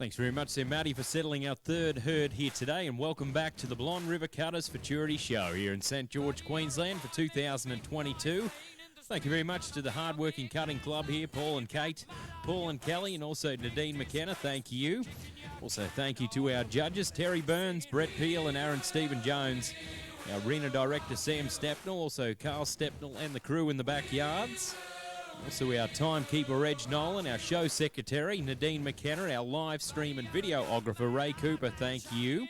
Thanks very much, Sir Matty, for settling our third herd here today, and welcome back to the Blonde River Cutters Futurity Show here in St George, Queensland for 2022. Thank you very much to the hard-working cutting club here, Paul and Kate, Paul and Kelly, and also Nadine McKenna. Thank you. Also, thank you to our judges, Terry Burns, Brett Peel, and Aaron Stephen Jones. Our arena director, Sam Stepnell, also Carl Stepnell and the crew in the backyards. Also our timekeeper, Reg Nolan, our show secretary, Nadine McKenna, our live stream and videographer, Ray Cooper, thank you.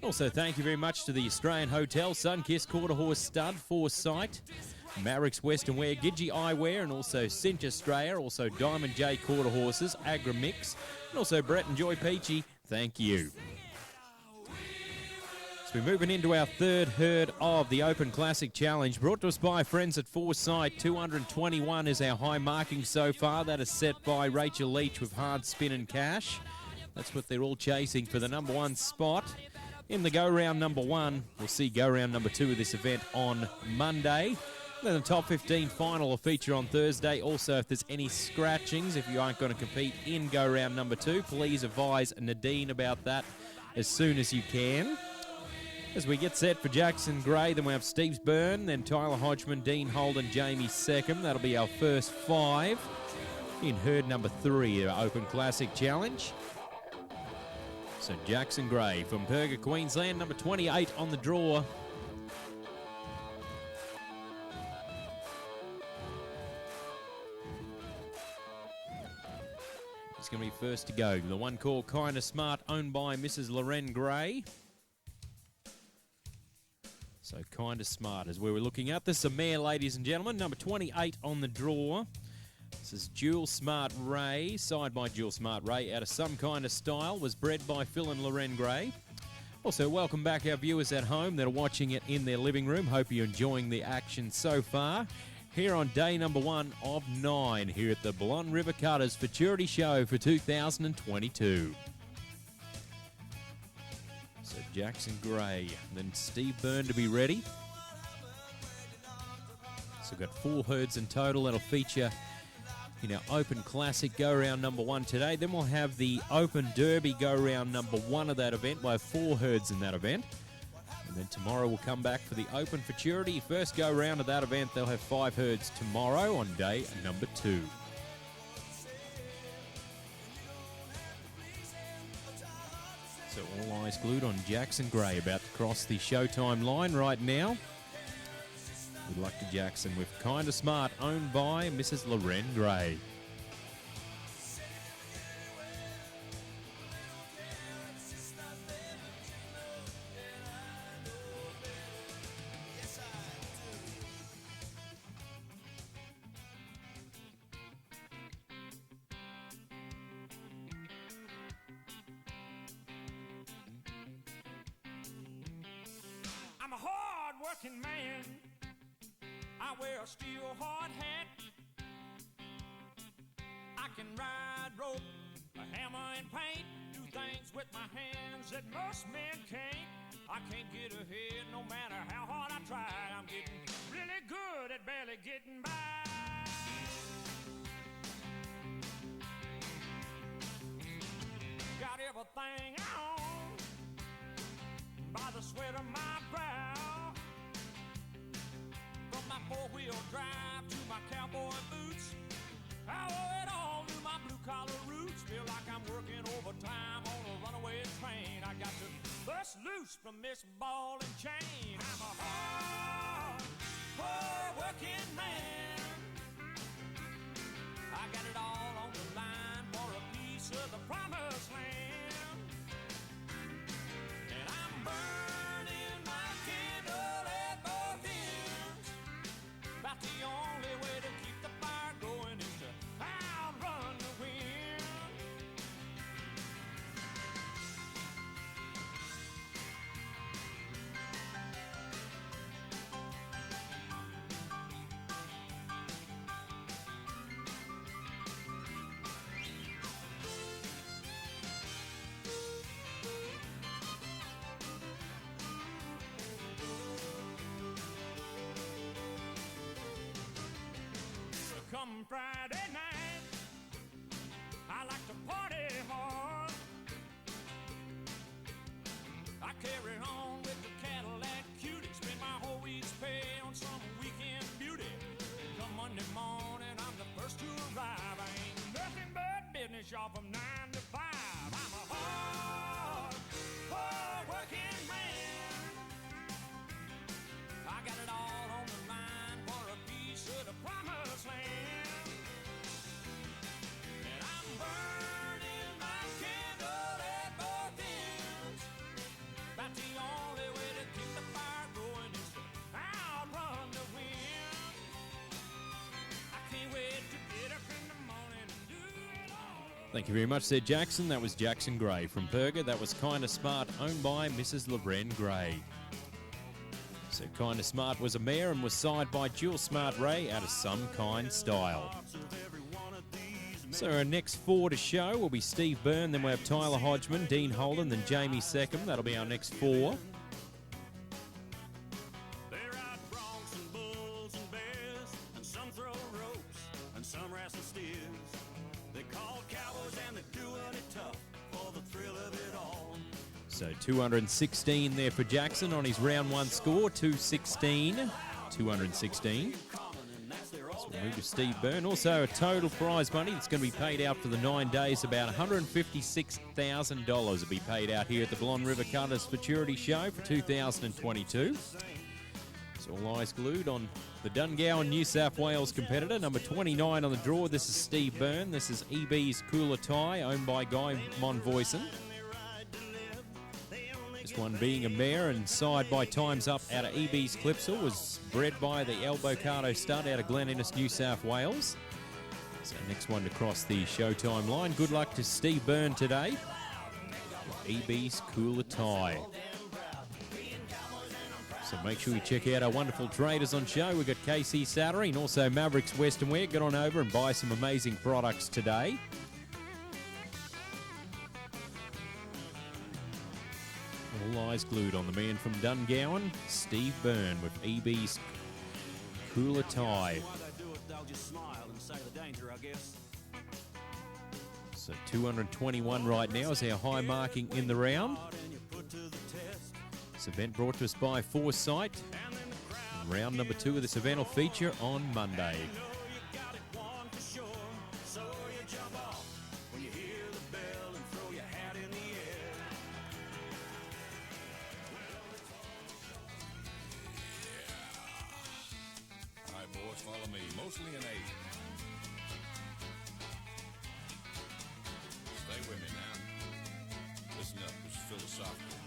Also, thank you very much to the Australian Hotel, Sunkiss Quarter Horse Stud, Foresight, Mavericks Western Wear, Gidgee Eyewear, and also Cinch Australia, also Diamond J Quarter Horses, Agra Mix, and also Brett and Joy Peachy, thank you. We're moving into our third herd of the Open Classic Challenge, brought to us by friends at Foresight. 221 is our high marking so far. That is set by Rachel Leach with Hard Spin and Cash. That's what they're all chasing for the number one spot. In the go-round number one, we'll see go-round number two of this event on Monday. Then the top 15 final will feature on Thursday. Also, if there's any scratchings, if you aren't going to compete in go-round number two, please advise Nadine about that as soon as you can. As we get set for Jackson Gray, then we have Steve Byrne, then Tyler Hodgman, Dean Holden, Jamie Seckham. That'll be our first five in herd number three, our Open Classic Challenge. So Jackson Gray from Perga, Queensland, number 28 on the draw. He's going to be first to go. The one called Kinda Smart, owned by Mrs. Loren Gray. So Kinda Smart is where we're looking at. This is a mare, ladies and gentlemen, number 28 on the draw. This is Jewel Smart Ray, side by Jewel Smart Ray, out of Some Kind of Style, was bred by Phil and Loren Gray. Also, welcome back our viewers at home that are watching it in their living room. Hope you're enjoying the action so far. Here on day number 1 of 9 here at the Blonde River Cutters Futurity Show for 2022. So Jackson Gray, then Steve Byrne to be ready. So we've got 4 herds in total that'll feature in our Open Classic go-round number 1 today. Then we'll have the Open Derby go-round number 1 of that event. We'll have 4 herds in that event. And then tomorrow we'll come back for the Open Futurity. First go-round of that event, they'll have 5 herds tomorrow on day number 2. So all eyes glued on Jackson Gray, about to cross the showtime line right now. Good luck to Jackson with Kinda Smart, owned by Mrs. Loren Gray. I'm a hard-working man. I wear a steel hard hat. I can ride rope, a hammer and paint, do things with my hands that most men can't. I can't get ahead no matter how hard I try. I'm getting really good at barely getting by. Got everything I own by the sweat of my brow. From my four-wheel drive to my cowboy boots, I owe it all to my blue-collar roots. Feel like I'm working overtime on a runaway train. I got to bust loose from this ball and chain. I'm a hard-working man. I got it all on the line for a piece of the promised land. And I'm burning my candle at both ends. About the only way to keep the fire going is to outrun the wind. off from 9 to 5. I'm a hard working man. I got it all on the line for a piece of the promised land. And I'm burning my candle at both ends. That's the only way to keep the fire going is to outrun the wind. I can't wait to get up in the morning and do it all. Thank you very much, said Jackson. That was Jackson Gray from Perga. That was Kinda Smart, owned by Mrs. Loren Gray. So Kinda Smart was a mare and was sired by Jewel Smart Ray out of Some Kind Style. So our next four to show will be Steve Byrne, then we'll have Tyler Hodgman, Dean Holden, then Jamie Seckham. That'll be our next four. They ride broncs and bulls and bears, and some throw ropes, and some wrestle steers. They call cowboys and they're doing it tough for the thrill of it all. So 216 there for Jackson on his round one score, 216. 216. So we'll move to Steve Byrne. Also a total prize money that's going to be paid out for the 9 days. About $156,000 will be paid out here at the Blonde River Cutters Futurity Show for 2022. So all eyes glued on the Dungowan, New South Wales competitor, number 29 on the draw. This is Steve Byrne. This is EB's Cooler Tie, owned by Guy Monvoisen. This one being a mare and sired by Times Up out of EB's Clipsal, was bred by the Albocado stud out of Glen Innes, New South Wales. So next one to cross the Showtime line. Good luck to Steve Byrne today. EB's Cooler Tie. So make sure you check out our wonderful traders on show. We've got KC Saturday and also Mavericks Western Wear. Get on over and buy some amazing products today. All eyes glued on the man from Dungowan, Steve Byrne, with EB's Cooler Tie. So 221 right now is our high marking in the round. This event brought to us by Foresight. And round number 2 of this event will feature on Monday. Follow me, mostly in Asia. Stay with me now. Listen up, this is philosophical.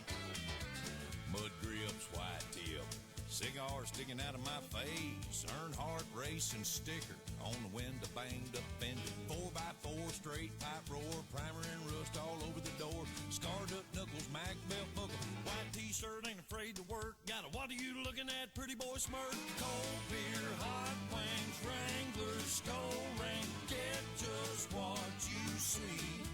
Mud grips, white tip, cigar sticking out of my face, Earnhardt racing sticker on the window, banged up fender, 4x4 straight pipe roar, primer and rust all over the door, scarred up knuckles, Mac belt buckle, white t-shirt, ain't afraid to work, got a what are you looking at, pretty boy smirk, cold beer, hot wings, Wranglers, skull ring, get just what you see,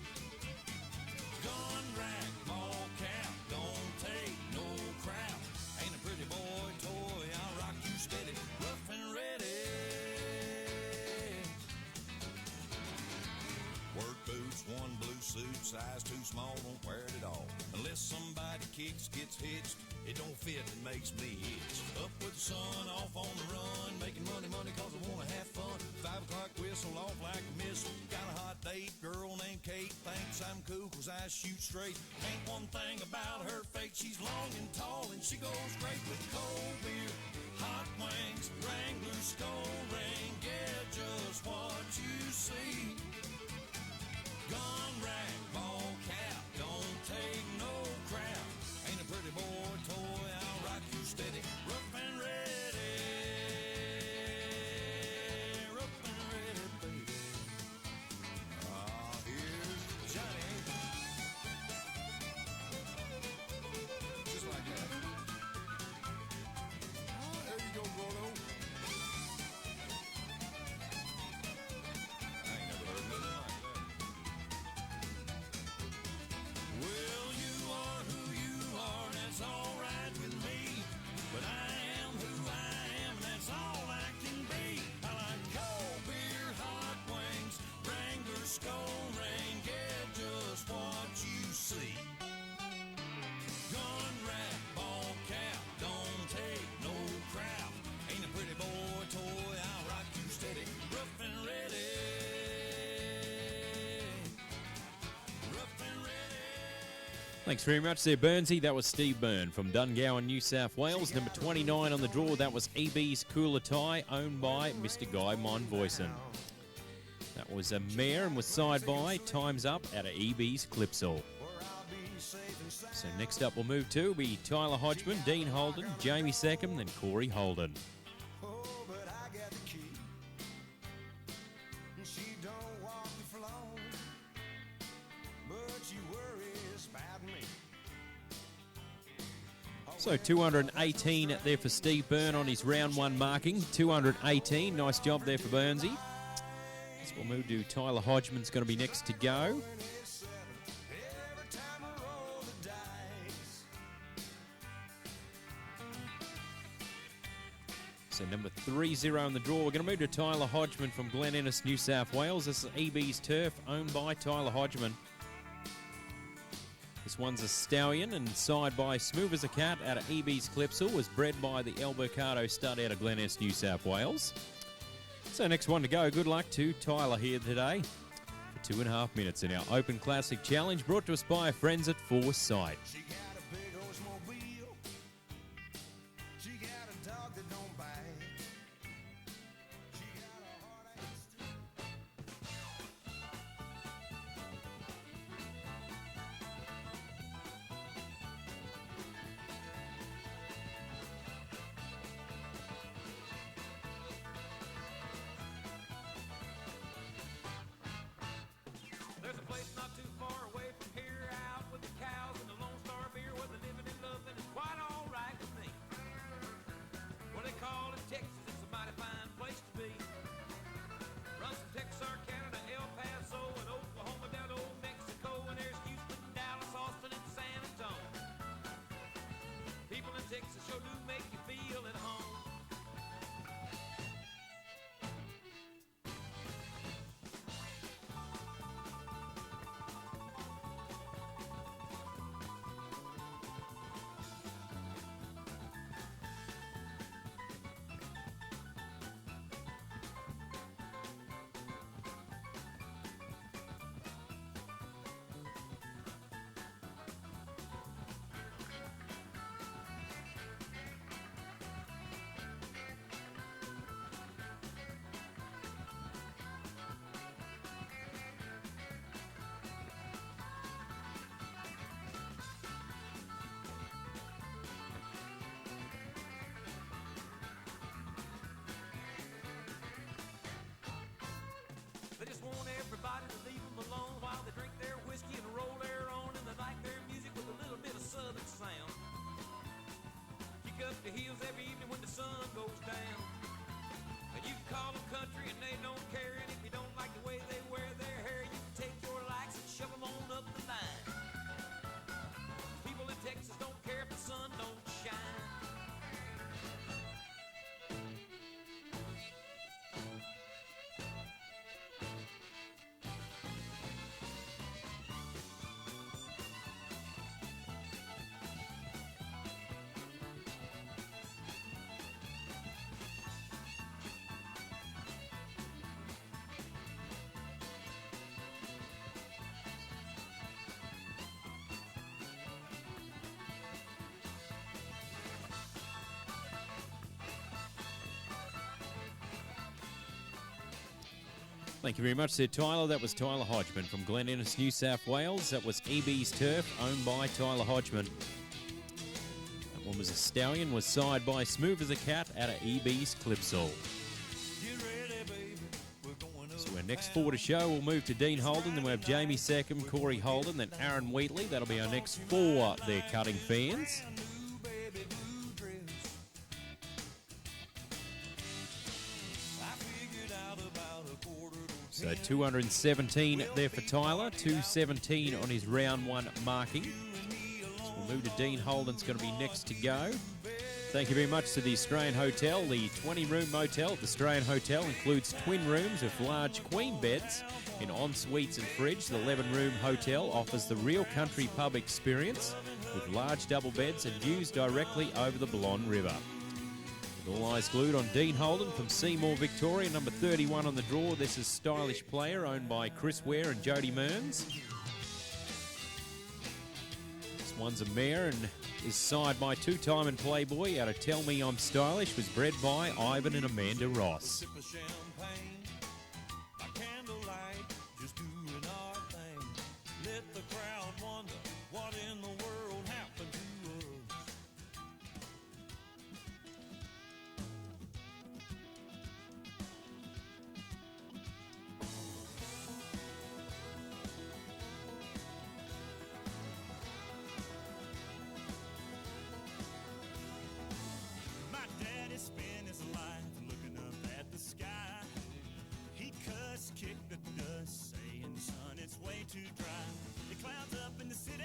gun rack, ball cap, don't take no crap, ain't a pretty boy toy, I'll rock you steady, rough and ready. Work boots, one blue suit, size too small, won't wear it at all. Unless somebody kicks, gets hitched, it don't fit, it makes me itch. Up with the sun, off on the run, making money, cause I wanna have fun. 5 o'clock whistle, off like a missile. Got a hot date, girl named Kate, thinks I'm cool cause I shoot straight. Ain't one thing about her fake, she's long and tall and she goes great with cold beer, hot wings, Wranglers, skull ring, get just what you see. Gun rack, ball cap, don't take no crap. Ain't a pretty boy toy, I'll rock you steady, rough and ready. Rough and ready, baby. Here's Johnny. Just like that. There you go, Gordo. I ain't never heard Thanks very much there, Burnsy. That was Steve Byrne from Dungowan, New South Wales. Number 29 on the draw, that was EB's Cooler Tie, owned by Mr. Guy Monvoisen. That was a mare and was side by Time's Up out of EB's Clipsal. So next up we'll move to will be Tyler Hodgman, Dean Holden, Jamie Seckham, then Corey Holden. So 218 there for Steve Byrne on his round one marking. 218, nice job there for Burnsy. So we'll move to Tyler Hodgman's going to be next to go. So number 30 on the draw. We're going to move to Tyler Hodgman from Glen Innes, New South Wales. This is EB's Turf, owned by Tyler Hodgman. This one's a stallion and side by Smooth as a Cat out of EB's Clipsal, was bred by the Albercado stud out of Glen Innes, New South Wales. So next one to go. Good luck to Tyler here today for 2.5 minutes in our Open Classic Challenge, brought to us by our friends at Foresight. There's a place not too far away from here, out with the cows and the Lone Star beer, where they're living and loving is quite all right with me. What they call it Texas, it's a mighty fine place to be. Runs from Texarkana to El Paso and Oklahoma down to Old Mexico, and there's Houston, Dallas, Austin, and San Antonio. People in Texas sure do make you feel at home. They just want everybody to leave them alone while they drink their whiskey and roll their own, and they like their music with a little bit of southern sound. Kick up the heels every evening when the sun goes down. And you can call them country and they don't care, and if you don't like the way they wear their hair, you can take your likes and shove them on up the line. People in Texas don't care if the sun don't shine. Thank you very much there, Tyler. That was Tyler Hodgman from Glen Innes, New South Wales. That was EB's Turf, owned by Tyler Hodgman. That one was a stallion, was side by Smooth as a Cat out of EB's Clipsal. So our next four to show, we'll move to Dean Holden, then we'll have Jamie Seckham, Corey Holden, then Aaron Wheatley. That'll be our next four there, cutting fans. So 217 there for Tyler, 217 on his round one marking. So we'll move to Dean Holden's going to be next to go. Thank you very much to the Australian Hotel. The 20-room motel at the Australian Hotel includes twin rooms with large queen beds in en-suites and fridge. The 11-room hotel offers the real country pub experience with large double beds and views directly over the Blonde River. With all eyes glued on Dean Holden from Seymour, Victoria, number 31 on the draw. This is Stylish Player, owned by Chris Ware and Jody Mearns. This one's a mare and is side by two-time and Playboy out of Tell Me I'm Stylish, was bred by Ivan and Amanda Ross. Sip of champagne by candlelight, just doing our thing. Let the crowd wonder what in the world happened to us. My daddy spent his life looking up at the sky. He cussed, kicked the dust, saying, son, it's way too dry. The clouds up in the city,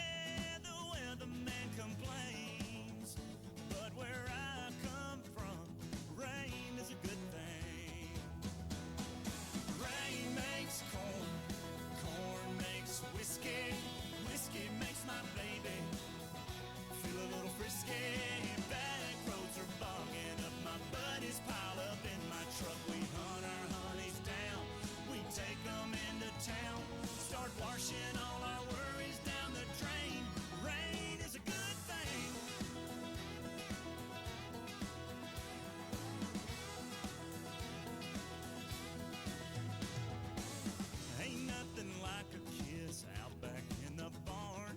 the weatherman complains. But where I come from, rain is a good thing. Rain makes corn, corn makes whiskey, whiskey makes my baby feel a little frisky. Back roads are bogging up, my buddies pile up in my truck. We hunt our honeys down, we take them into town, start washing all our worries down the drain. Rain is a good thing. Ain't nothing like a kiss out back in the barn,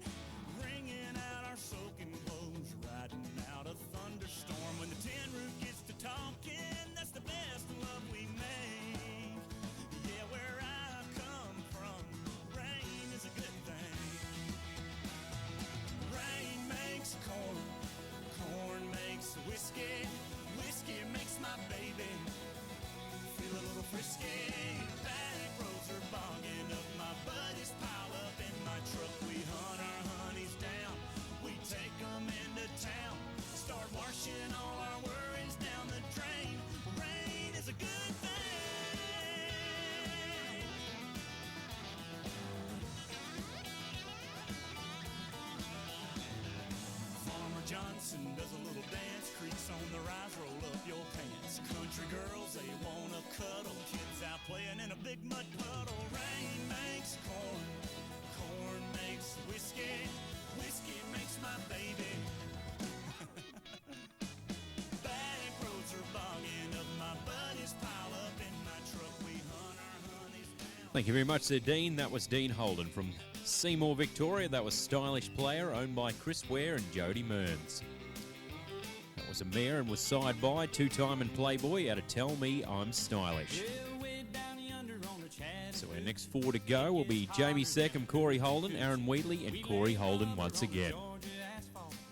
wringing out our soaking clothes, riding out a thunderstorm. When the tin roof gets to talking, that's the best love we make. Yeah, where I come from, rain is a good thing. Rain makes corn, corn makes whiskey, whiskey makes my baby feel a little frisky. Back roads are bogging up, my buddies pile up in my truck. We hunt our honeys down, we take them into town, start washing all our worries down the drain. Rain is a good thing. Farmer Johnson does a little dance, creaks on the rise, roll up your pants. Country girls, they wanna cuddle, kids out playing in a big mud puddle. Rain makes corn, corn makes whiskey, whiskey makes my baby. Back roads are bogging up, my buddies pile up in my truck. We hunt our honeys down. Thank you very much there, Dean. That was Dean Holden from Seymour, Victoria. That was Stylish Player, owned by Chris Ware and Jody Mearns. That was a mare and was side by two-time and Playboy out of Tell Me I'm Stylish. So our next four to go will be Jamie Seckham, Corey Holden, Aaron Wheatley, and Corey Holden once again.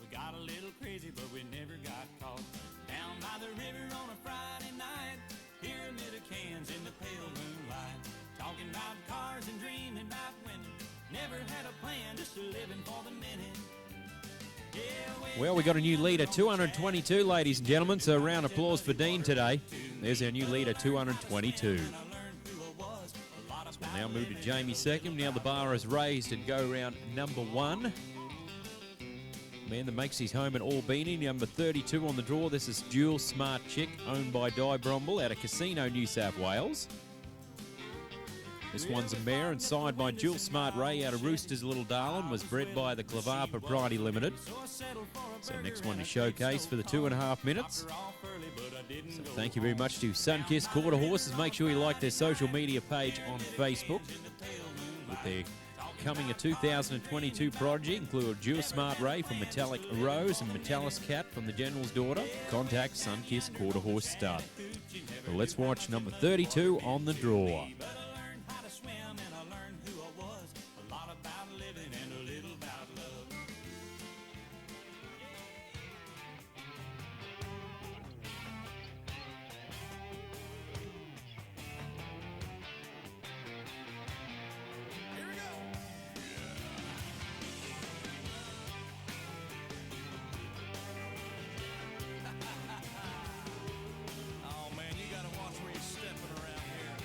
We got a little crazy, but we never got caught. Down by the river on a Friday night, pyramid of cans in the pale moonlight. Talking about cars and dreaming about women. Never had a plan, just a living for the minute. Well, we got a new leader, 222, ladies and gentlemen, so a round of applause for Dean today. There's our new leader, 222. So we'll now move to Jamie Seckham. Now the bar is raised and go round number one. Man that makes his home at Albany, number 32 on the draw. This is Dual Smart Chick, owned by Di Bromble out of Casino, New South Wales. This one's a mare and side by Dual Smart Ray out of Rooster's Little Darlin, was bred by the Clavar Propriety Limited. So next one to showcase for the 2.5 minutes. So thank you very much to Sunkist Quarter Horses. Make sure you like their social media page on Facebook. With their coming a 2022 prodigy, include Dual Smart Ray from Metallic Rose and Metallis Cat from the General's Daughter. Contact Sunkist Quarter Horse Stud. Well, let's watch number 32 on the draw. Oh man, you gotta watch where you're stepping around here.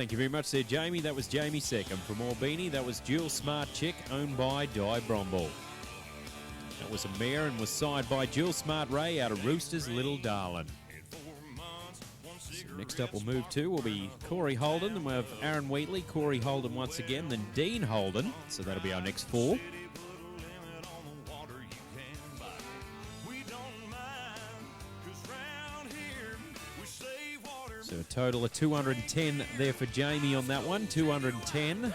Thank you very much there, Jamie. That was Jamie second. From Albany, that was Dual Smart Chick, owned by Di Bromble. That was a mare and was signed by Dual Smart Ray out of Roosters Little Darlin. So next up we'll move to will be Corey Holden. Then we'll have Aaron Wheatley, Corey Holden once again, then Dean Holden. So that'll be our next four. So a total of 210 there for Jamie on that one, 210. As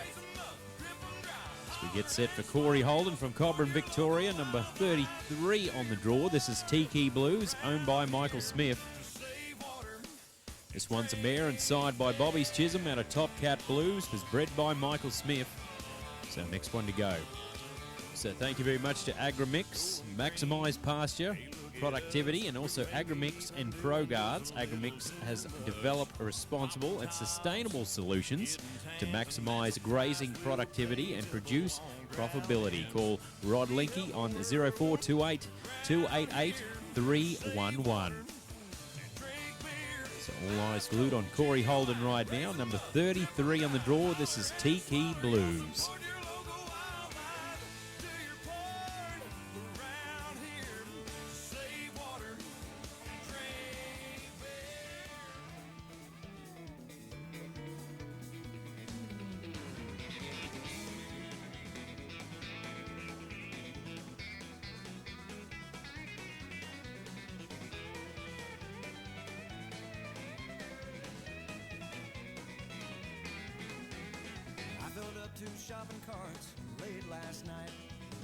we get set for Corey Holden from Cobram, Victoria, number 33 on the draw. This is Tiki Blues, owned by Michael Smith. This one's a mare and signed by Bobby's Chisholm out of Top Cat Blues, was bred by Michael Smith. So next one to go. So thank you very much to Agrimix, Maximise Pasture, Productivity, and also Agrimix and ProGuards. Agrimix has developed responsible and sustainable solutions to maximise grazing productivity and produce profitability. Call Rod Linky on 0428 288 311. So all eyes glued on Corey Holden right now. Number 33 on the draw. This is Tiki Blues. Two shopping carts late last night.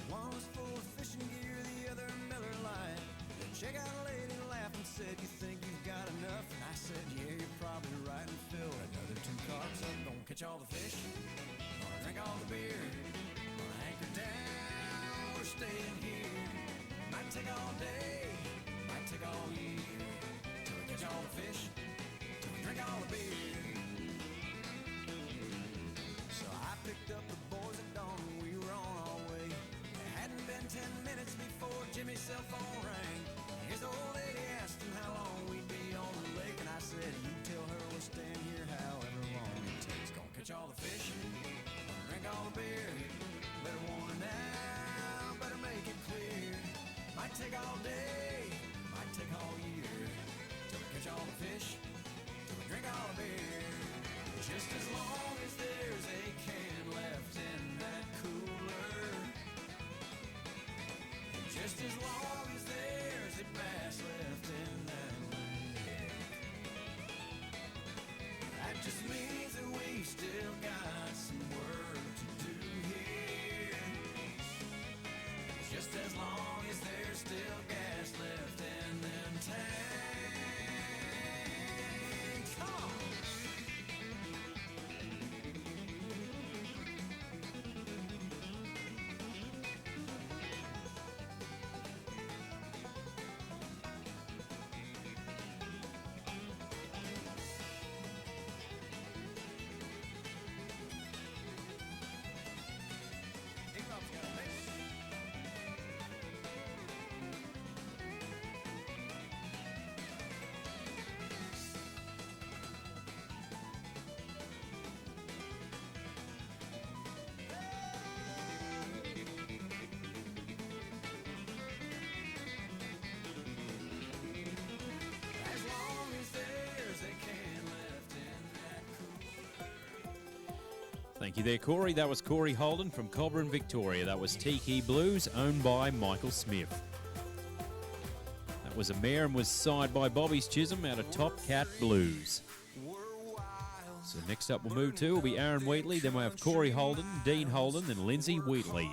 One was full of fishing gear, the other Miller Lite. The checkout lady laughed and said, "You think you've got enough?" And I said, "Yeah, you're probably right," and filled another two carts up. Gonna catch all the fish, gonna drink all the beer, gonna anchor down, we're staying here. Might take all day, might take all year, till we catch all the fish, till we drink all the beer. Picked up the boys at dawn and we were on our way. It hadn't been 10 minutes before Jimmy's cell phone rang. His old lady asked him how long we'd be on the lake, and I said, "You tell her we'll stand here however long it takes. Gonna catch all the fish, gonna drink all the beer. Better warn her now, better make it clear. Might take all day, might take all year, till we catch all the fish, till we drink all the beer. Just as long as there's a can left in that cooler, just as long as there's a bass left in that lake. That just means that we've still got some work to do here. Just as long as there's still gas left in them tanks. Come on! Thank you there, Corey. That was Corey Holden from Cobram, Victoria. That was Tiki Blues, owned by Michael Smith. That was a mare and was signed by Bobby's Chisholm out of Top Cat Blues. So next up we'll move to will be Aaron Wheatley, then we'll have Corey Holden, Dean Holden, then Lindsay Wheatley.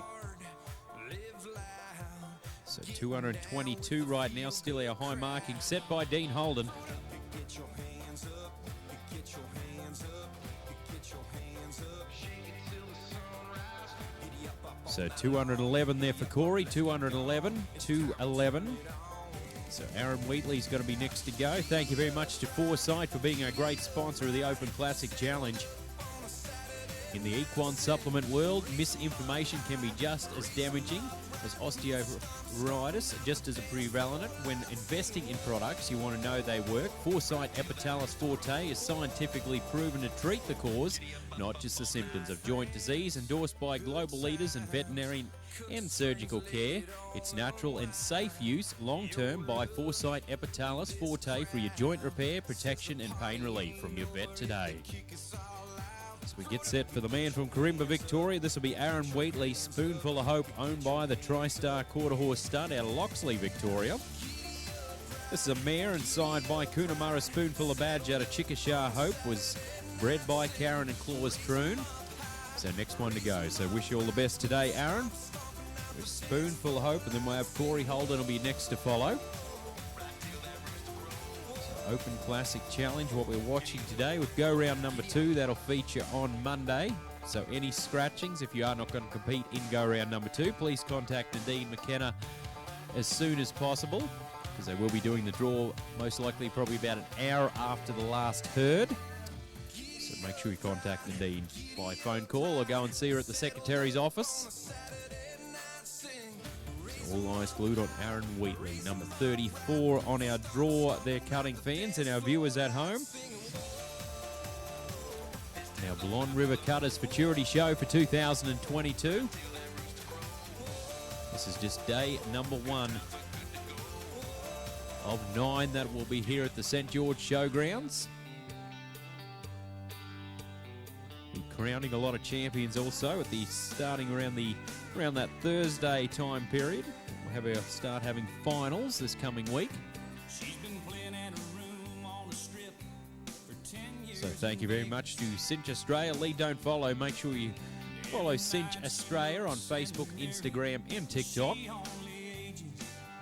So 222 right now, still our high marking set by Dean Holden. So 211 there for Corey, 211, 211. So Aaron Wheatley's going to be next to go. Thank you very much to Foresight for being a great sponsor of the Open Classic Challenge. In the equine supplement world, misinformation can be just as damaging as osteoarthritis, just as a prevalent. When investing in products, you want to know they work. Foresight Epitalis Forte is scientifically proven to treat the cause, not just the symptoms of joint disease, endorsed by global leaders in veterinary and surgical care. It's natural and safe use long-term by Foresight Epitalis Forte for your joint repair, protection and pain relief from your vet today. As we get set for the man from Corimba, Victoria, this will be Aaron Wheatley, Spoonful of Hope, owned by the TriStar Quarter Horse Stud out of Loxley, Victoria. This is a mare and side by Coonamarra Spoonful of Badge out of Chickasha Hope, was bred by Karen and Claus Troon. So next one to go. So wish you all the best today, Aaron. With Spoonful of Hope, and then we'll have Corey Holden will be next to follow. Open Classic Challenge, what we're watching today with go round number 2. That'll feature on Monday. So any scratchings, if you are not going to compete in go round number 2, please contact Nadine McKenna as soon as possible, because they will be doing the draw most likely probably about an hour after the last herd. So make sure you contact Nadine by phone call or go and see her at the Secretary's office. All eyes glued on Aaron Wheatley, number 34 on our draw there, cutting fans and our viewers at home. Our Blonde River Cutters Futurity show for 2022. This is just day number 1 of 9 that will be here at the St. George Showgrounds. Be crowning a lot of champions also at the starting around that Thursday time period. We'll start having finals this coming week. So thank you very much to Cinch Australia. Lead, don't follow. Make sure you follow Cinch Australia on Facebook, Instagram and TikTok.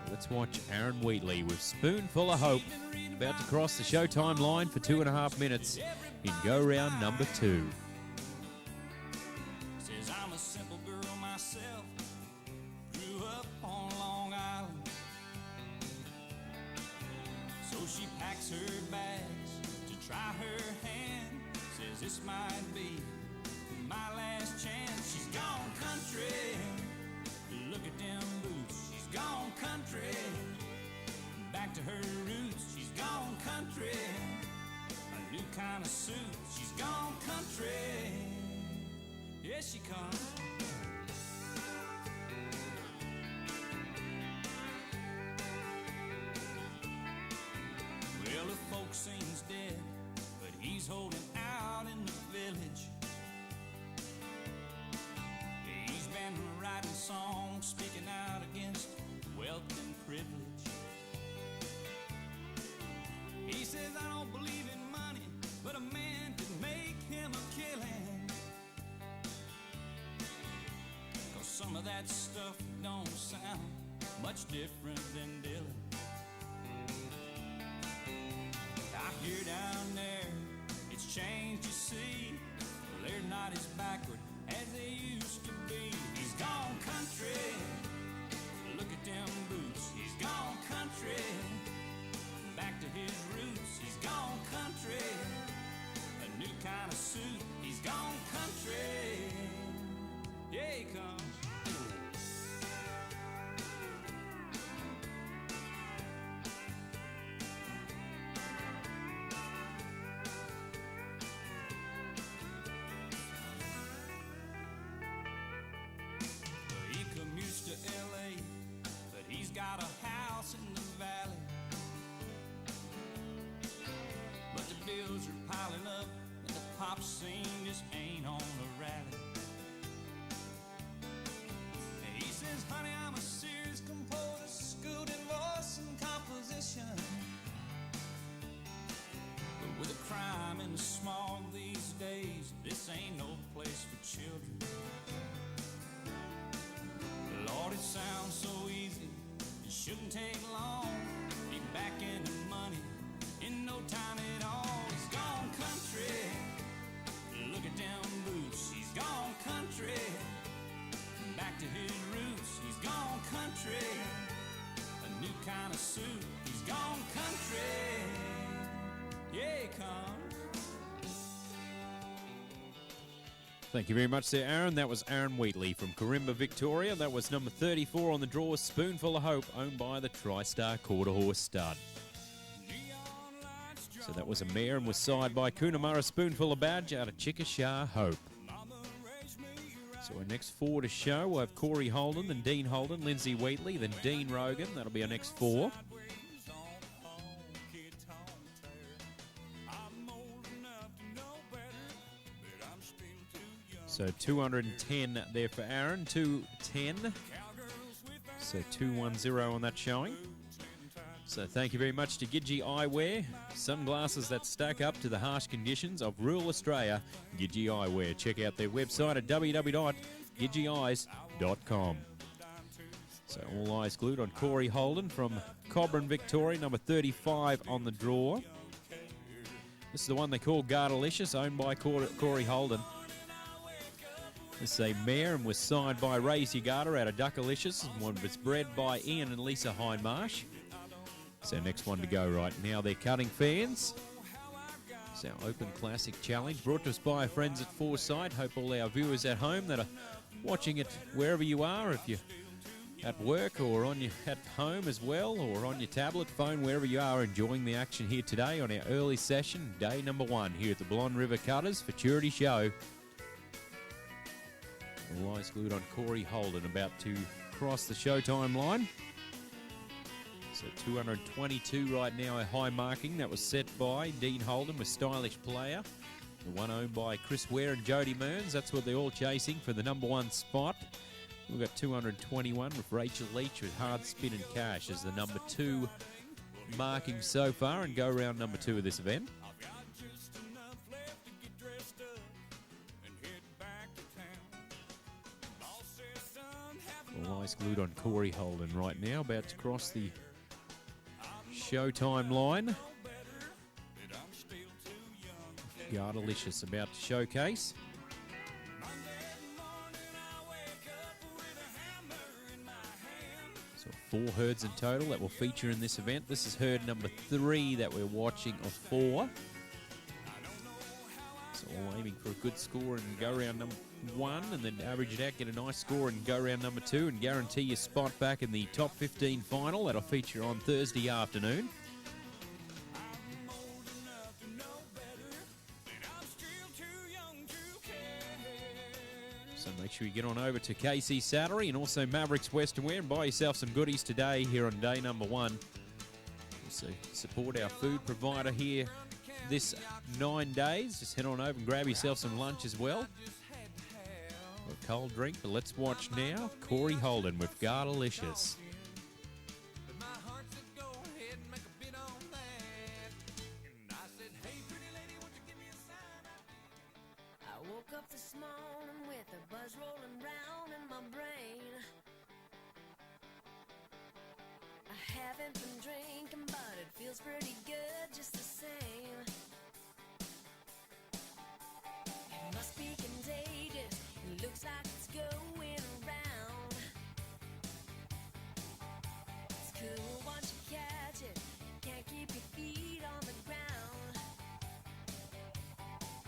Let's watch Aaron Wheatley with Spoonful of Hope, about to cross the showtime line for 2.5 minutes in go round number 2. Her bags to try her hand, says this might be my last chance. She's gone country, look at them boots. She's gone country, back to her roots. She's gone country, a new kind of suit. She's gone country, here she comes. Well, the folk seems dead, but he's holding out in the village. He's been writing songs, speaking out against wealth and privilege. He says, I don't believe in money, but a man can make him a killing. 'Cause some of that stuff don't sound much different than Dylan. I hear down there, it's changed, you see. Well, they're not as backward as they used to be. He's gone country, look at them boots. He's gone country, back to his roots. He's gone country, a new kind of suit. He's gone country, yeah he comes. Got a house in the valley, but the bills are piling up and the pop scene just ain't on the rally. And he says, honey, I'm a serious composer, school divorce and composition. But with the crime and the smog these days, this ain't no place for children. Lord, it sounds so easy. It shouldn't take long. Be back into money in no time at all. He's gone country, look at them boots. He's gone country, back to his roots. He's gone country, a new kind of suit. He's gone country, yeah he comes. Thank you very much there, Aaron. That was Aaron Wheatley from Corimba, Victoria. That was number 34 on the draw, Spoonful of Hope, owned by the TriStar Quarter Horse Stud. So that was a mare and was side by Coonamarra Spoonful of Badge out of Chickasha Hope. So our next four to show, we'll have Corey Holden, then Dean Holden, Lindsay Wheatley, then Dean Rogan. That'll be our next four. So 210 there for Aaron, 210. So 210 on that showing. So thank you very much to Gidgee Eyewear, sunglasses that stack up to the harsh conditions of rural Australia. Gidgee Eyewear. Check out their website at www.gidgeeeyes.com. So all eyes glued on Corey Holden from Cobram, Victoria, number 35 on the draw. This is the one they call Gardelicious, owned by Corey Holden. This is a mare and was signed by Ray Garter out of Duckalicious, and one was bred by Ian and Lisa Hindmarsh. It's our next one to go right now. They're cutting fans. It's our Open Classic Challenge brought to us by our friends at Foresight. Hope all our viewers at home that are watching it wherever you are, if you're at work or at home as well, or on your tablet, phone, wherever you are, enjoying the action here today on our early session, day number 1 here at the Blonde River Cutters Futurity Show. All eyes glued on Corey Holden, about to cross the showtime line. So 222 right now, a high marking. That was set by Dean Holden with Stylish Player. The one owned by Chris Ware and Jody Mearns. That's what they're all chasing for the number 1 spot. We've got 221 with Rachel Leach with Hard Spin and Cash as the number 2 marking so far, and go round number 2 of this event. All eyes glued on Corey Holden right now, about to cross the showtime line. Gardelicious about to showcase. So 4 herds in total that will feature in this event. This is herd number 3 that we're watching of 4. So all aiming for a good score and go round number 1, and then average it out, get a nice score and go round number 2, and guarantee your spot back in the top 15 final. That'll feature on Thursday afternoon. So make sure you get on over to KC Saddlery and also Mavericks Western Wear and buy yourself some goodies today here on day number 1. Also support our food provider here this 9 days. Just head on over and grab yourself some lunch as well. A cold drink, but let's watch now Corey Holden with Gardelicious. I woke up this morning with a buzz rolling round in my brain. I haven't been drinking, but it feels pretty good just the same. It must be contagious. It looks like it's going around. It's cool once you catch it. Can't keep your feet on the ground.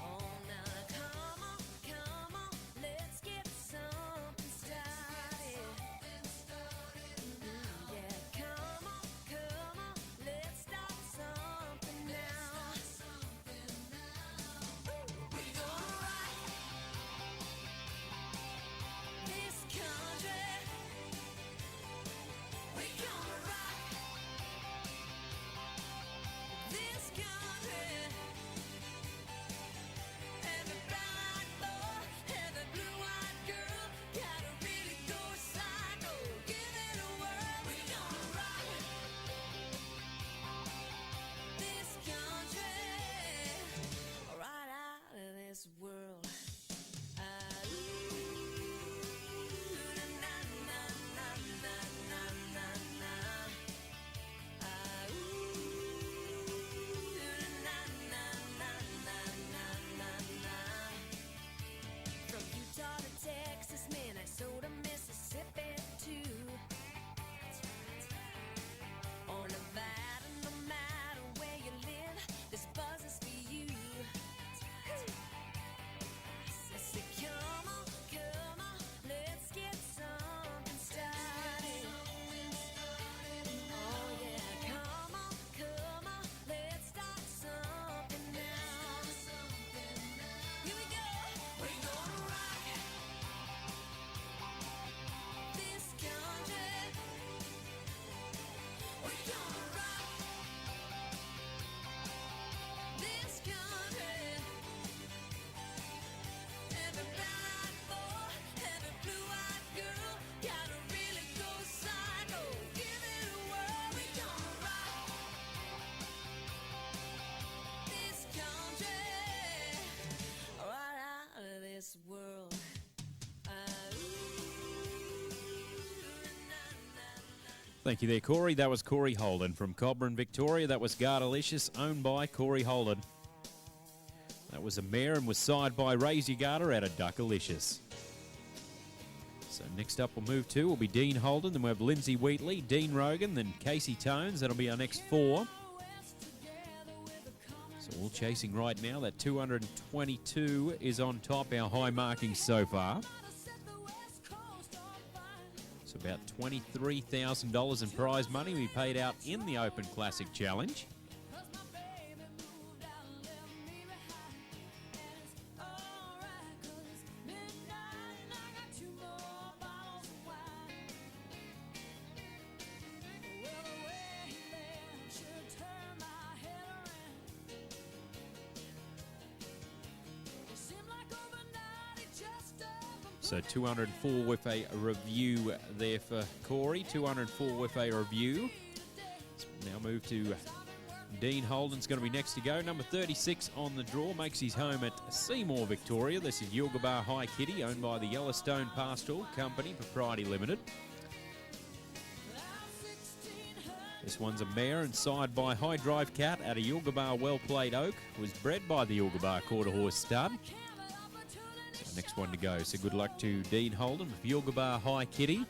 Oh, now come on, let's get something started. Yeah, come on, let's start something now. We're gonna rock. Thank you there, Corey. That was Corey Holden from Cobram, Victoria. That was Gardelicious, owned by Corey Holden. That was a mare and was sired by Raise Your Garter out of Duckalicious. So next up we'll move to will be Dean Holden, then we'll have Lindsay Wheatley, Dean Rogan, then Casey Tones. That'll be our next four. So all chasing right now. That 222 is on top, our high marking so far. So about $23,000 in prize money we paid out in the Open Classic Challenge. So 204 with a review there for Corey. 204 with a review. So we'll now move to Dean Holden's going to be next to go. Number 36 on the draw makes his home at Seymour, Victoria. This is Yilgarbar High Kitty, owned by the Yellowstone Pastoral Company, Propriety Limited. This one's a mare and sired by High Drive Cat at a Yilgarbar Well Played Oak. Was bred by the Yilgarbar Quarter Horse Stud. Next one to go. So good luck to Dean Holden with Yilgarbar High Kitty.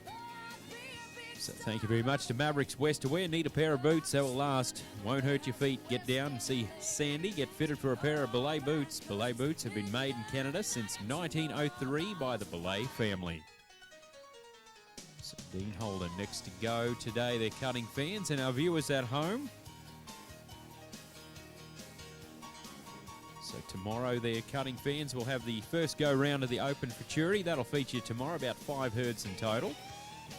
So thank you very much to Mavericks West to wear. Need a pair of boots, so it'll last. Won't hurt your feet. Get down and see Sandy get fitted for a pair of belay boots. Belay boots have been made in Canada since 1903 by the Belay family. So Dean Holden next to go today. They're cutting fans and our viewers at home. So tomorrow, their cutting fans will have the first go-round of the Open Futurity. That'll feature tomorrow, about 5 herds in total.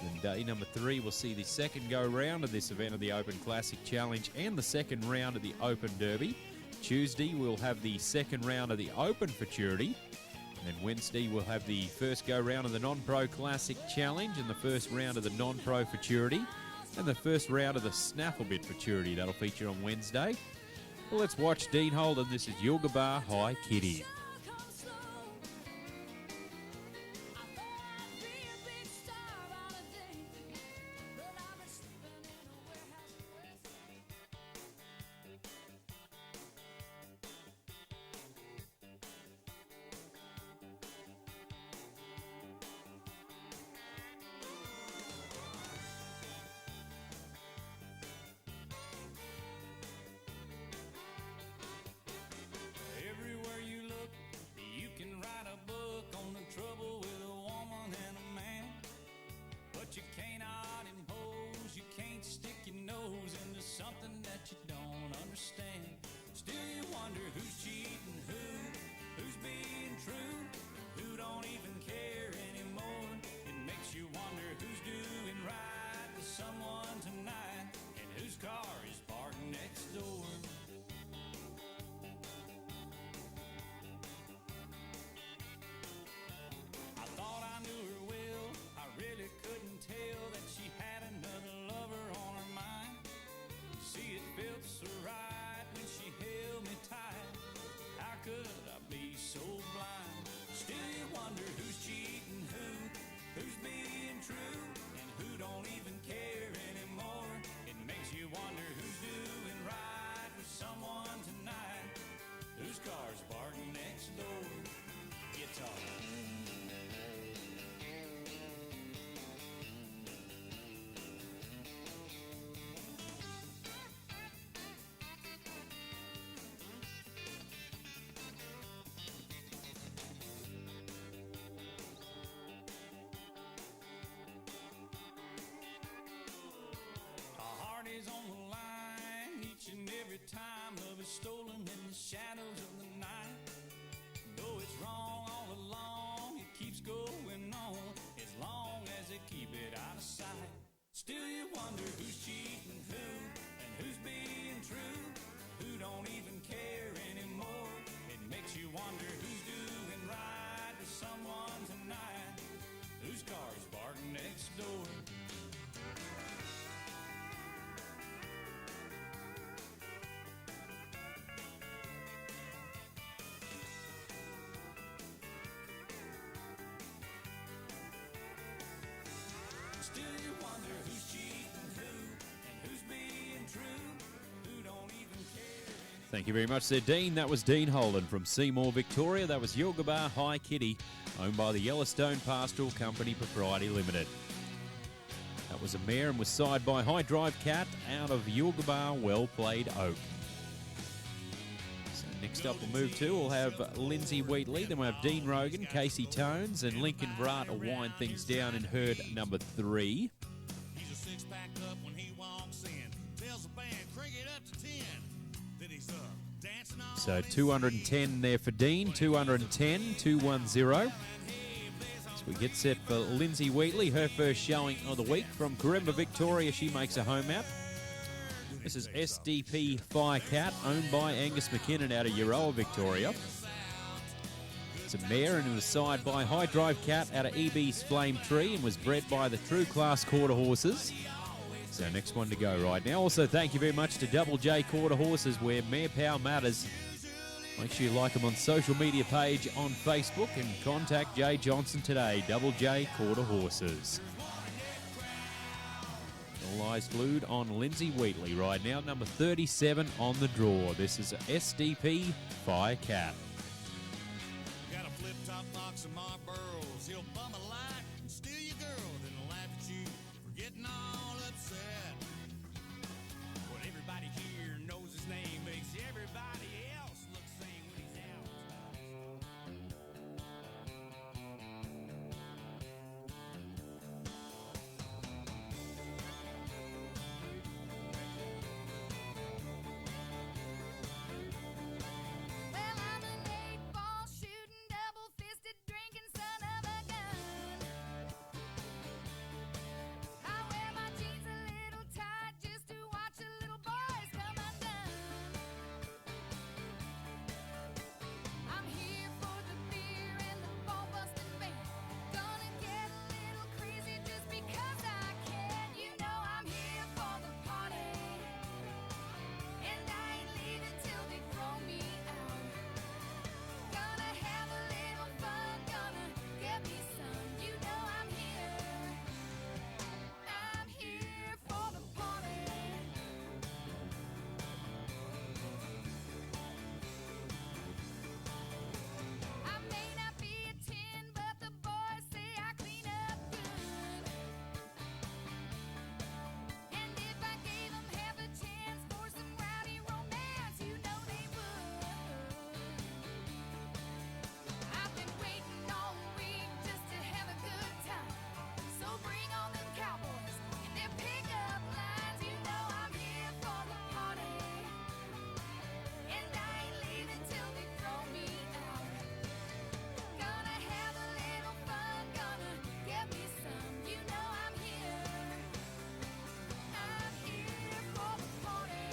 Then day number 3 will see the second go-round of this event of the Open Classic Challenge and the second round of the Open Derby. Tuesday, we'll have the second round of the Open Futurity. And then Wednesday, we'll have the first go-round of the Non-Pro Classic Challenge and the first round of the Non-Pro Futurity and the first round of the Snafflebit Futurity. That'll feature on Wednesday. Well, let's watch Dean Holden. This is Yilgarbar High Kitty. Everywhere you look, you can write a book on the trouble with a woman and a man. But you cannot impose, you can't stick your nose into something that you don't understand. Still you wonder who's cheating who's being true, who don't even care anymore. It makes you wonder who's doing right to someone tonight and whose car is parked next door. I thought I knew her well, I really couldn't tell that she had another lover on her mind. See, it felt so right when she held me tight. How could I be so blind? Still you wonder who's cheating who's being true, and who don't even care anymore. It makes you wonder who's doing right with someone tonight, whose car's parked next door. Guitar. On the line each and every time love is stolen in the shadows of the night. Though it's wrong all along, it keeps going on as long as they keep it out of sight. Still you wonder who's cheating and who's being true, who don't even care anymore. It makes you wonder who's doing right to someone tonight, whose car's parked next door. Still you wonder who's cheating Thank you very much there, Dean. That was Dean Holden from Seymour, Victoria. That was Yilgarbar High Kitty, owned by the Yellowstone Pastoral Company Propriety Limited. That was a mare and was side by High Drive Cat out of Yilgarbar Well Played Oak. So next up we'll move to, we'll have Lindsay Wheatley, then we'll have Dean Rogan, Casey Tones, and Lincoln Brat will wind things down in herd number 3. He's a six-pack up when he walks in. Tells the band, crank it up to 10. Then he's dancing on. So 210 there for Dean, 210, 210. So we get set for Lindsay Wheatley, her first showing of the week from Corimba, Victoria. She makes a home out. This is SDP Firecat, owned by Angus McKinnon out of Euroa, Victoria. It's a mare and it was side by High Drive Cat out of EB's Flame Tree and was bred by the True Class Quarter Horses. So next one to go right now. Also, thank you very much to Double J Quarter Horses, where Mare Power matters. Make sure you like them on social media page on Facebook and contact Jay Johnson today. Double J Quarter Horses. All eyes glued on Lindsay Wheatley right now, number 37 on the draw. This is SDP Firecat. Got a flip-top box of Marlboros. He'll bum a light and steal your girl, then laugh at you for getting all upset. Well, everybody here knows his name, makes everybody else look sane when he's out. Well, I'm an 8-ball shooting, double-fisted drinking son of a gun. I wear my jeans a little tight just to watch the little boys come undone. I'm here for the beer and the ball-busting band. Gonna get a little crazy just because I can. You know I'm here for the party, and I ain't leaving till they throw me out. Gonna have a little fun, gonna get me some. You know I'm here for the party. I may not be a 10, but the boys say I clean up good. And if I gave them half a chance for some rowdy romance, you know they would. I've been waiting all week just to have a good time. So bring on them cowboys and their pickup lines. You know I'm here for the party, and I ain't leaving till they throw me out. Gonna have a little fun, gonna get me some. You know I'm here for the party.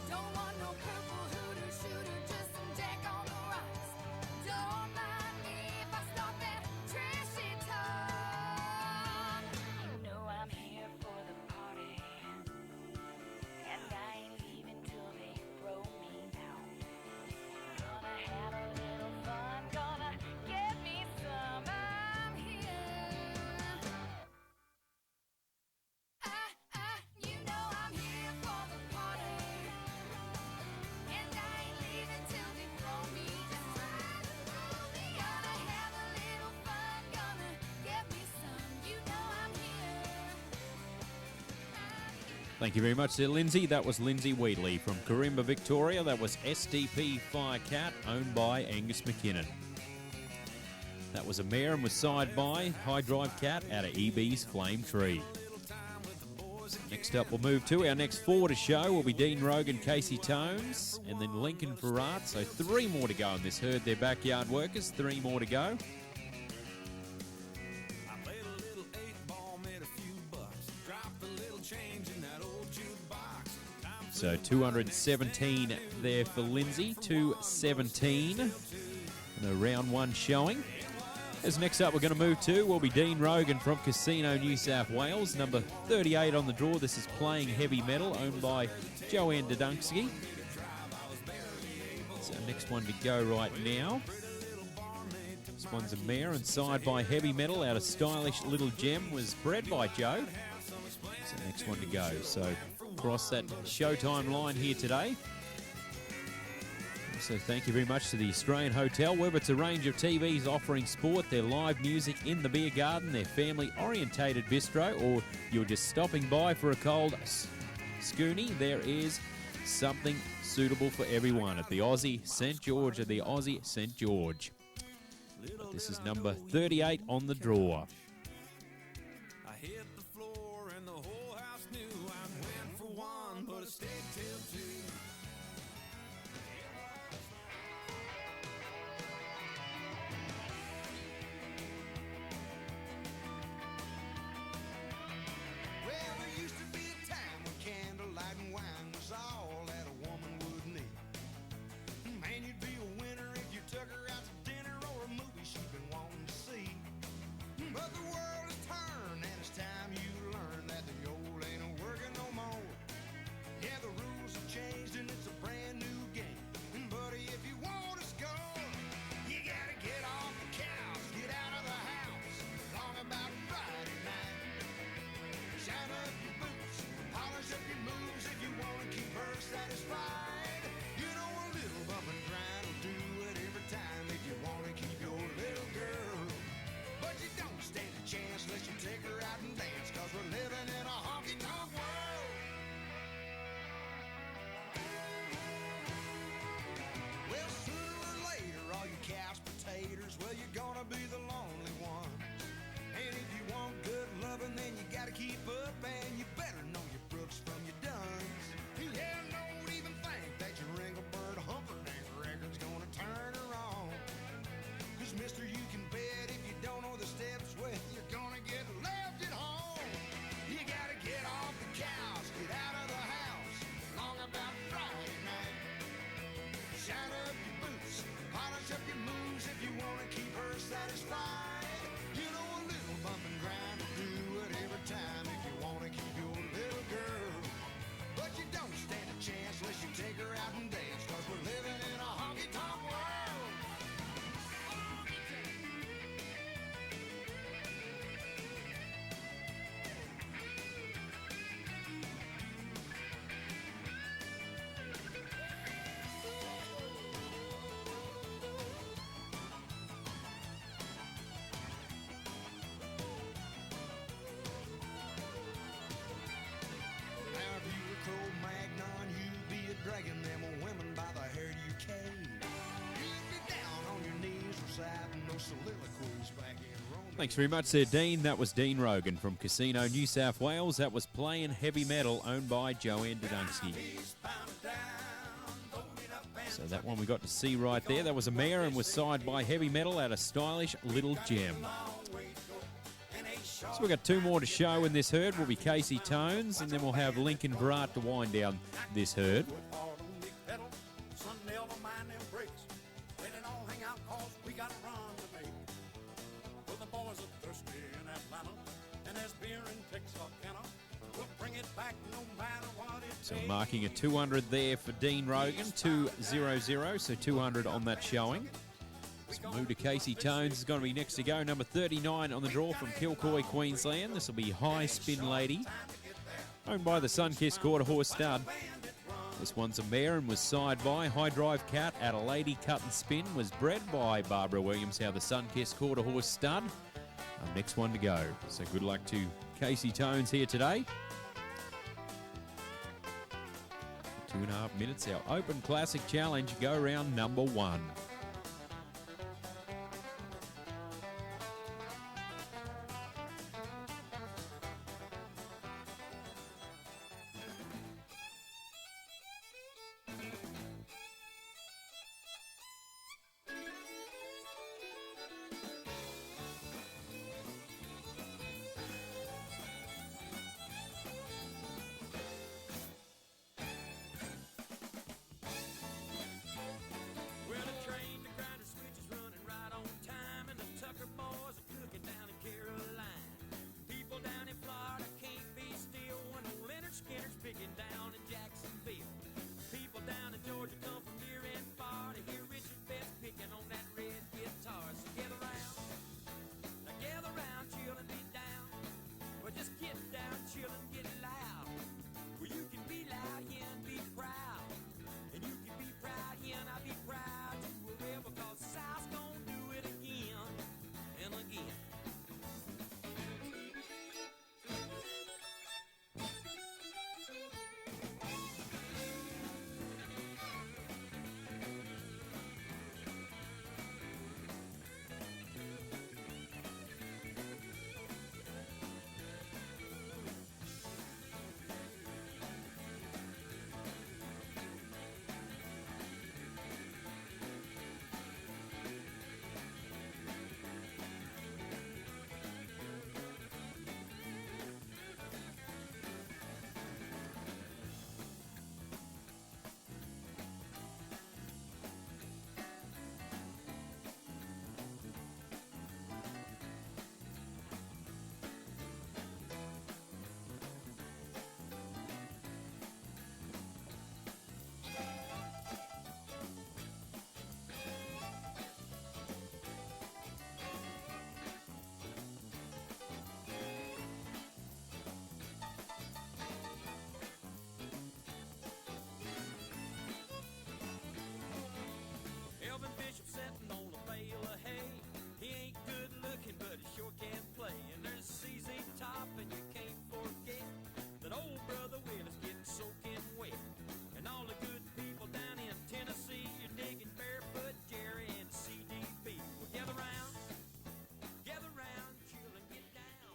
Don't want no purple hooter shooter, just some jack on the rocks. Don't mind me if I start that trashy talk. You know I'm here for the party, and I ain't leaving till they throw me out. Gonna have a little fun, gonna get me some. I'm here. You know I'm here for the party, and I ain't leaving till they throw me out. Gonna have a little fun, gonna get me some. You know I'm here. Thank you very much there, Lindsay. That was Lindsay Wheatley from Corimba, Victoria. That was SDP Firecat, owned by Angus McKinnon. That was a mare and was side by High Drive Cat out of EB's Flame Tree. Next up, we'll move to our next four to show. Will be Dean Rogan, Casey Tones, and then Lincoln Ferrat. So 3 more to go in this herd. They're backyard workers. 3 more to go. I played a little 8-ball, made a few bucks. Dropped a little change in that old jukebox. So 217 there for Lindsay. 217. And a round 1 showing. As next up we're going to move to will be Dean Rogan from Casino, New South Wales. Number 38 on the draw. This is Playing Heavy Metal, owned by Joanne Dudunksky. So next one to go right now. This one's a mare and side by Heavy Metal out of Stylish Little Gem was bred by Joe. So next one to go. So across that Showtime line here today. So thank you very much to the Australian Hotel, whether it's a range of TVs offering sport, their live music in the beer garden, their family-orientated bistro, or you're just stopping by for a cold schoonie, there is something suitable for everyone at the Aussie St. George, at the Aussie St. George. But this is number 38 on the draw. I hit the floor and the whole house knew I went for one, but I stayed till two. Well, there used to be a time when candlelight and wine was all that a woman would need. Man, you'd be a winner if you took her out to dinner or a movie she'd been wanting to see. But the world has turned and it's time you learn that the old ain't working no more. Yeah, the rules have changed and it's a brand new game. Buddy, if you want to score, you gotta get off the couch, get out of the house, long about Friday night. Shine up your boots, polish up your moves if you want to keep her satisfied. You know a little bump and grind will do it every time if you want to keep your little girl. But you don't stand a chance unless you take her out and dance, cause we're living in a honky-tonk world. Well, sooner or later, all you couch potatoes, well, you're gonna be the lonely one. And if you want good loving, then you gotta keep up, and you better know your Brooks from your Duns. Yeah, don't even think that your Engelbert Humperdinck record's gonna turn her on. Cause mister, you can bet if you don't know the steps, well, you're gonna get left at home. You gotta get off the couch, get out of the house, long about Friday night. Shine up your boots, polish up your moves if you wanna keep her satisfied. You know a little bump and grind will do it every time if you wanna keep your little girl. But you don't stand a chance unless you take her out and dance, cause we're living in a honky-tonk world. Now if you were Cro-Magnon, you'd be a dragging them women by the hair to your cave. You'd be down on your knees reciting those soliloquies back in Rome. Thanks very much there, Dean. That was Dean Rogan from Casino, New South Wales. That was Playing Heavy Metal, owned by Joanne Dudunski. So that one we got to see right there. That was a mare and was side by Heavy Metal out of Stylish Little Gem. So we've got two more to show in this herd. Will be Casey Tones, and then we'll have Lincoln Brat to wind down this herd. So marking a 200 there for Dean Rogan, 200, so 200 on that showing. So move to Casey Tones is going to be next to go. Number 39 on the draw from Kilcoy, Queensland. This will be High Spin Lady, owned by the Sunkist Quarter Horse Stud. This one's a mare and was side by High Drive Cat at a Lady Cut and Spin, was bred by Barbara Williams, how the Sunkist Quarter Horse Stud. Next one to go. So good luck to Casey Tones here today. 2.5 minutes, our Open Classic Challenge, go round number 1. Well, the train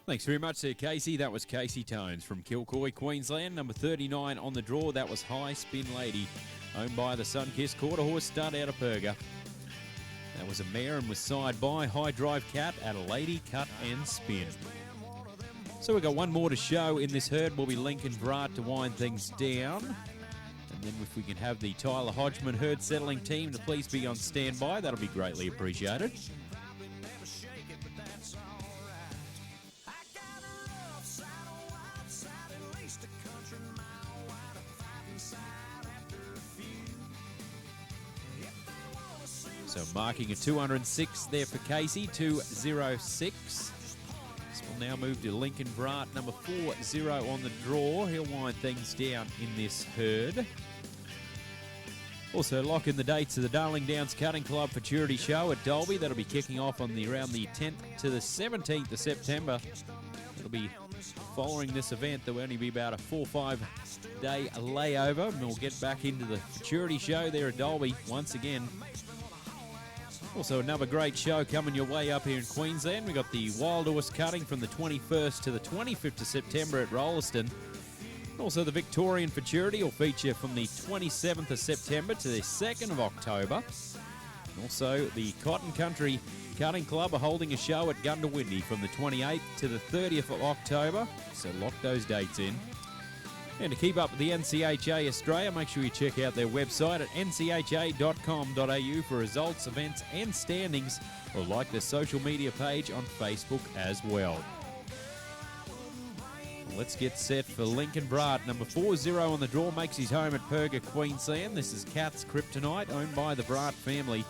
Thanks very much there, Casey. That was Casey Tones from Kilcoy, Queensland. Number 39 on the draw, that was High Spin Lady, owned by the Sunkist Quarter Horse stud out of Perga. That was a mare and was side by High Drive Cat at a Lady Cut and Spin. So we've got one more to show in this herd. Will be Lincoln Brat to wind things down. And then if we can have the Tyler Hodgman herd settling team to please be on standby, that'll be greatly appreciated. So marking a 206 there for Casey, 206. So we'll now move to Lincoln Brat, number 40 on the draw. He'll wind things down in this herd. Also lock in the dates of the Darling Downs Cutting Club Futurity Show at Dalby. That'll be kicking off on around the 10th to the 17th of September. It'll be following this event. There will only be about a 4 or 5 day layover, and we'll get back into the Futurity Show there at Dalby once again. Also, another great show coming your way up here in Queensland. We've got the Wild Horse Cutting from the 21st to the 25th of September at Rollaston. Also, the Victorian Futurity will feature from the 27th of September to the 2nd of October. And also, the Cotton Country Cutting Club are holding a show at Gundawindi from the 28th to the 30th of October. So lock those dates in. And to keep up with the NCHA Australia, make sure you check out their website at ncha.com.au for results, events and standings, or like their social media page on Facebook as well. Let's get set for Lincoln Brat. Number 40 on the draw makes his home at Perga, Queensland. This is Cat's Kryptonite, owned by the Brat family.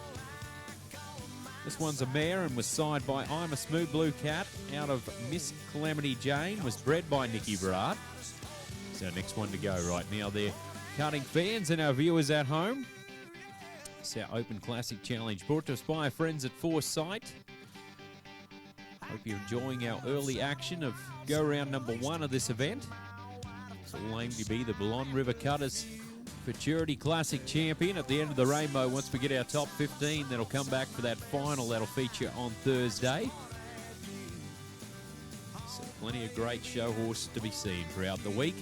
This one's a mare and was side by I'm a Smooth Blue Cat out of Miss Calamity Jane, was bred by Nicky Brat. It's our next one to go right now there. Cutting fans and our viewers at home. It's our Open Classic Challenge brought to us by our friends at Foresight. Hope you're enjoying our early action of go-round number 1 of this event. It's all aimed to be the Blonde River Cutters Futurity Classic champion at the end of the rainbow. Once we get our top 15, that'll come back for that final that'll feature on Thursday. So plenty of great show horses to be seen throughout the week.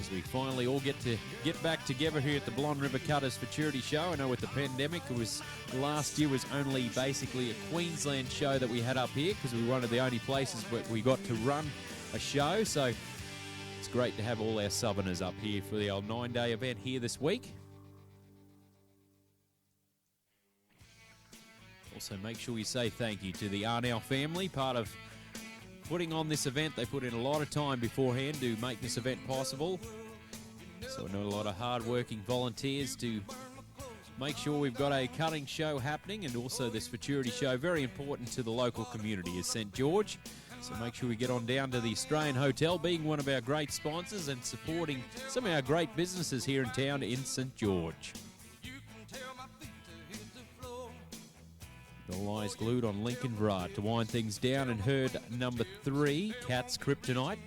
As we finally all get back together here at the Blonde River Cutters Futurity Show. I know with the pandemic, last year was only basically a Queensland show that we had up here because we were one of the only places where we got to run a show. So it's great to have all our Southerners up here for the old 9-day event here this week. Also, make sure you say thank you to the Arnell family, part of putting on this event. They put in a lot of time beforehand to make this event possible. So I know a lot of hard-working volunteers to make sure we've got a cutting show happening, and also this Futurity Show, very important to the local community, is St. George. So make sure we get on down to the Australian Hotel, being one of our great sponsors and supporting some of our great businesses here in town in St. George. All eyes glued on Lincoln Brat to wind things down in herd number 3, Cat's Kryptonite.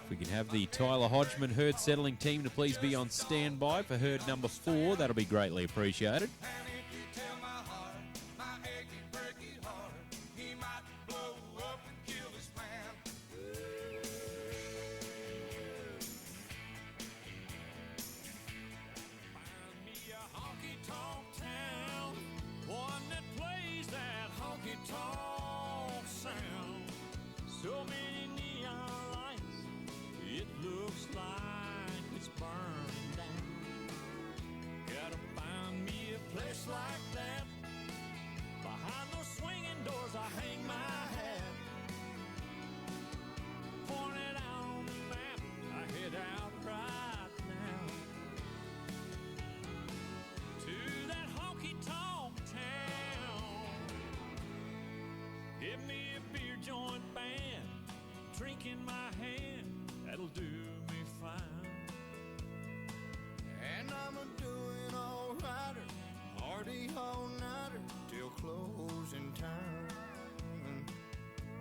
If we can have the Tyler Hodgman herd settling team to please be on standby for herd number 4, that'll be greatly appreciated. So many neon lights, it looks like it's burning down. Gotta find me a place like that. Behind those swinging doors I hang my hat. Point it out on the map, I head out right now. To that honky-tonk town. Give me a beer joint band, drink in my hand, that'll do me fine. And I'm a doing all-righter, party all-nighter till closing time.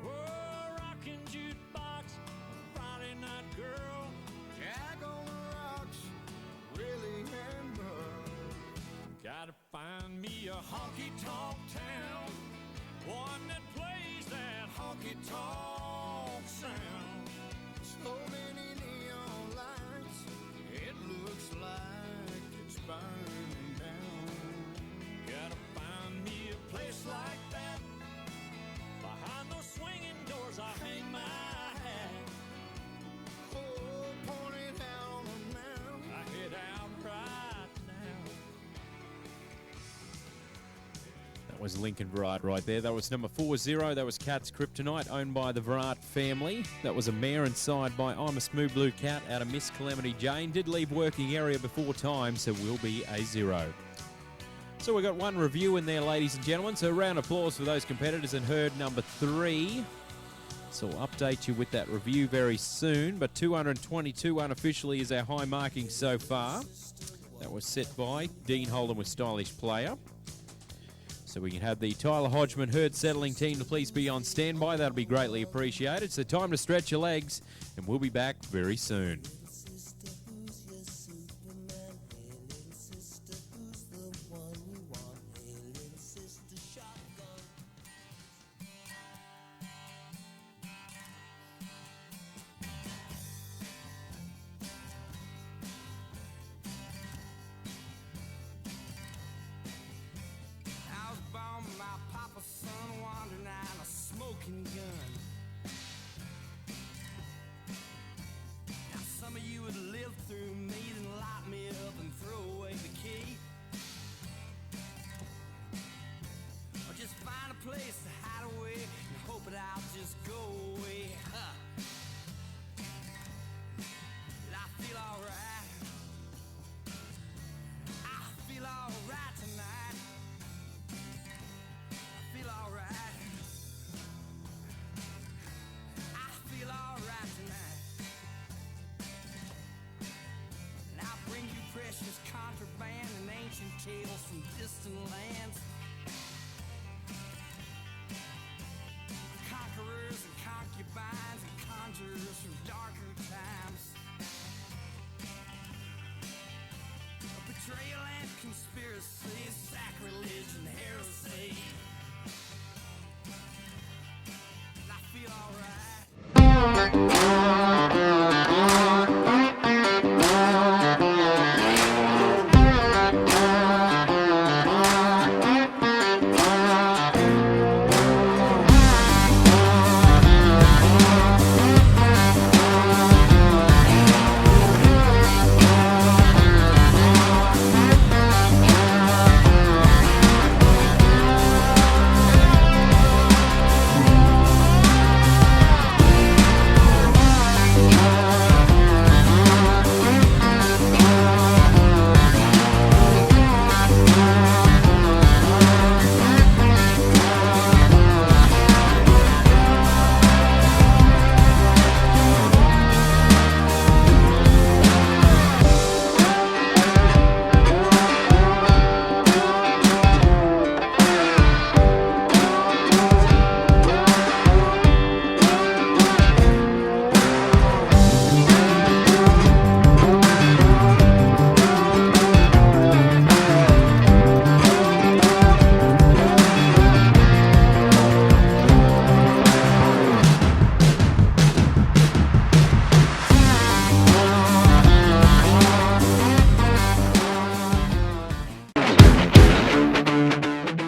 Oh, rockin' jukebox, Friday night girl, Jack on the rocks, Willie and Merle. gotta find me your honky-tonk town, one that plays that honky-tonk sound. So many neon lights, it looks like it's burning down. Gotta find me a place like that. Behind those swinging doors I hang my hat. Oh, pointed out on the mound, I head out right now. That was Lincoln Virat right there. That was number 40. That was Cat's Kryptonite, owned by the Virat family. That was a mare inside by I'm a Smooth Blue Cat out of Miss Calamity Jane. Did leave working area before time, so will be a 0. So we got one review in there, ladies and gentlemen. So a round of applause for those competitors in herd number 3. So we'll update you with that review very soon. But 222 unofficially is our high marking so far. That was set by Dean Holden with Stylish Player. So we can have the Tyler Hodgman herd settling team to please be on standby. That'll be greatly appreciated. So time to stretch your legs, and we'll be back very soon. I was born with my papa's son, wandering out a smoking gun. Now some of you would live through me, then lock me up and throw away the key. Or just find a place to hide away and hope it I'll just go away. But I feel alright. I feel alright tonight. I feel alright. I feel alright tonight. And I bring you precious contraband and ancient tales from distant lands. Conquerors and concubines and conjurers from darker times. Betrayal and conspiracy, sacrilege and heresy. And I feel alright.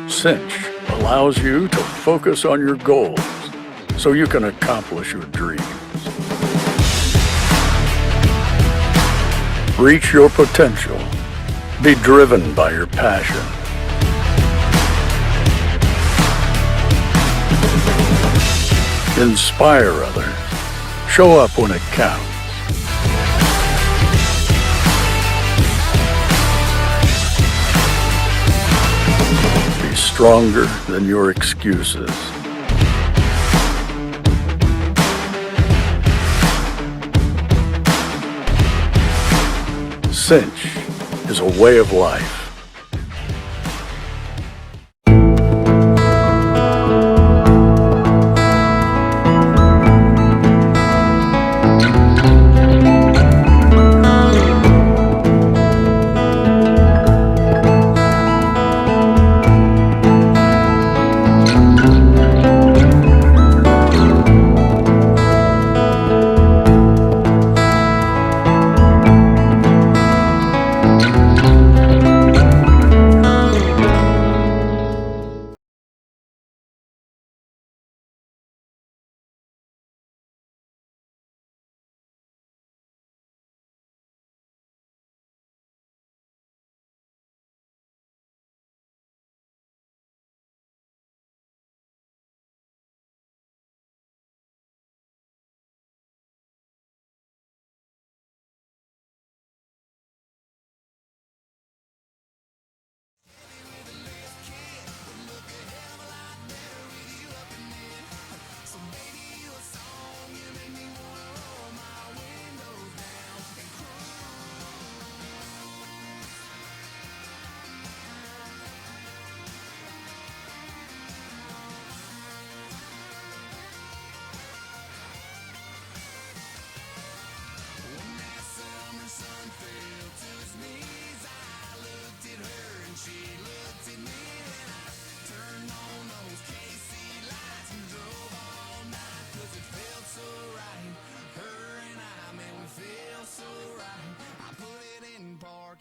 Cinch allows you to focus on your goals so you can accomplish your dreams. Reach your potential. Be driven by your passion. Inspire others. Show up when it counts. Be stronger than your excuses. Cinch is a way of life.